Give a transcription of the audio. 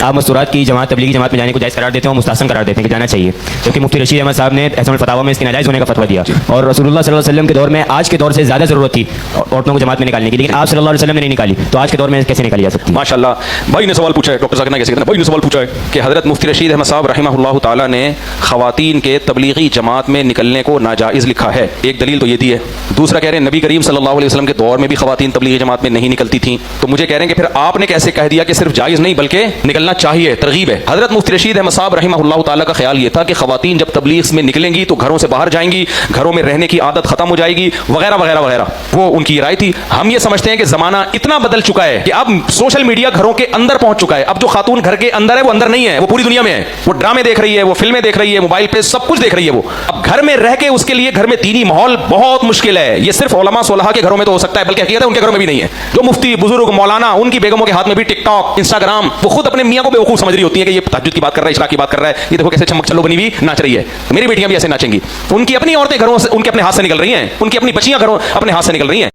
آپ مستورات کی جماعت تبلیغی جماعت میں جانے کو جائز قرار دیتے ہیں اور مستحسن قرار دیتے ہیں کہ جانا چاہیے، کیونکہ مفتی رشید احمد صاحب نے احسان الفتاویٰ میں اس کے ناجائز ہونے کا فتویٰ دیا، اور رسول اللہ صلی اللہ علیہ وسلم کے دور میں آج کے دور سے زیادہ ضرورت تھی عورتوں کو جماعت میں نکالنے کی، لیکن آپ صلی اللہ علیہ وسلم نے نہیں نکالی، تو آج کے دور میں کیسے نکالی جا سکتی ہے؟ ماشاء اللہ بھائی نے سوال پوچھا ہے، ڈاکٹر ذاکر کیسے بھائی نے سوال پوچھا ہے کہ حضرت مفتی رشید احمد صاحب رحمہ اللہ تعالیٰ نے خواتین کے تبلیغی جماعت میں نکلنے کو ناجائز لکھا ہے، ایک دلیل تو یہ دی ہے، دوسرا کہہ رہے ہیں نبی کریم صلی اللہ علیہ وسلم کے دور میں بھی خواتین تبلیغی جماعت میں نہیں نکلتی تھیں، تو مجھے کہہ رہے ہیں کہ پھر آپ نے کیسے کہہ دیا کہ صرف جائز نہیں بلکہ نکلنا چاہیے، ترغیب ہے۔ حضرت مفتی رشید احمد صاحب رحمہ اللہ تعالیٰ کا خیال یہ تھا کہ خواتین جب تبلیغ میں نکلیں گی تو گھروں سے باہر جائیں گی، گھروں میں رہنے کی عادت ختم ہو جائے گی وغیرہ وغیرہ وغیرہ، وہ ان کی رائے تھی۔ ہم یہ سمجھتے ہیں کہ زمانہ اتنا بدل چکا ہے کہ اب سوشل میڈیا گھروں کے اندر پہنچ چکا ہے، اب جو خاتون گھر کے اندر ہے وہ اندر نہیں ہے، وہ پوری دنیا میں ہے، وہ ڈرامے دیکھ رہی ہے، وہ فلمیں دیکھ رہی ہے، موبائل پہ سب کچھ دیکھ رہی ہے، وہ اب گھر میں رہ کے اس کے لیے گھر میں دینی ماحول بہت مشکل ہے۔ یہ صرف علماء صلحاء کے گھروں میں تو ہو سکتا ہے، بلکہ حقیقت ہے ان کے گھروں میں بھی نہیں ہے۔ جو مفتی بزرگ مولانا ان کی بیگموں کے ہاتھ میں بھی ٹک ٹاک انسٹاگرام، وہ خود اپنے میاں کو بیوقوف سمجھ رہی ہوتی ہے کہ یہ تہجد کی بات کر رہا ہے، عشاء کی بات کر رہا ہے، یہ دیکھو کیسے چمک چلو بنی ہوئی ناچ رہی ہے، میری بیٹیاں بھی ایسے ناچیں گی۔ ان کی اپنی عورتیں گھروں سے ان کے اپنے ہاتھ سے نکل رہی ہیں، ان کی اپنی بچیاں گھروں اپنے ہاتھ سے نکل رہی ہیں۔